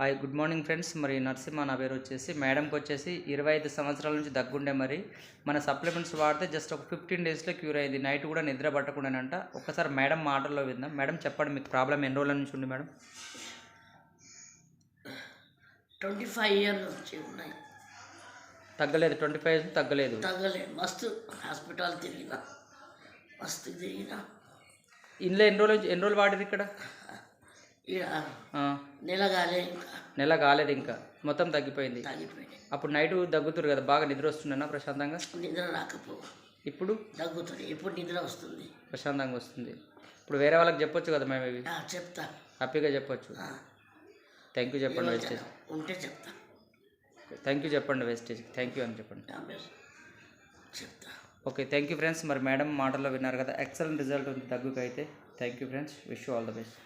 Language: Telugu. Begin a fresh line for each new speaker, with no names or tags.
Hi good morning friends. మరి నరసింహ నా పేరు వచ్చేసి. మేడంకి వచ్చేసి 25 సంవత్సరాల నుంచి దగ్గుండే. మరి మన సప్లిమెంట్స్ వాడితే జస్ట్ ఒక 15 డేస్లో క్యూర్ అయింది. నైట్ కూడా నిద్ర పట్టకుండానంట. ఒక్కసారి మేడం మాటల్లో విందాం. మేడం చెప్పండి, మీకు ప్రాబ్లం ఎన్ని రోజుల నుంచి ఉంది మేడం?
25 ఇయర్స్ నుంచి ఉన్నాయి.
తగ్గలేదు? 25 ఇయర్స్ తగ్గలేదు?
తగ్గలేదు. మస్తు హాస్పిటల్ తిరిగినా, మస్తు తిరిగినా.
ఇందులో ఎన్ని రోజులు వాడారు ఇక్కడ? నెల కాలేదు ఇంకా, మొత్తం తగ్గిపోయింది. అప్పుడు నైట్ దగ్గుతురు కదా, బాగా నిద్ర వస్తుండేనా ప్రశాంతంగా?
నిద్ర రాకపో, ఇప్పుడు దగ్గుతుంది. ఇప్పుడు నిద్ర వస్తుంది,
ప్రశాంతంగా వస్తుంది. ఇప్పుడు వేరే వాళ్ళకి చెప్పొచ్చు కదా మేము, ఇవి
చెప్తా,
హ్యాపీగా చెప్పొచ్చు. థ్యాంక్ యూ చెప్పండి వేస్టేజ్
ఉంటే చెప్తా.
థ్యాంక్ యూ చెప్పండి వేస్టేజ్, థ్యాంక్ యూ అని చెప్పండి.
చెప్తా.
Okay, thank you friends. మరి మేడం మాటల్లో విన్నారు కదా, ఎక్సలెంట్ రిజల్ట్ ఉంది దగ్గుకైతే. Thank you friends, wish you all the best.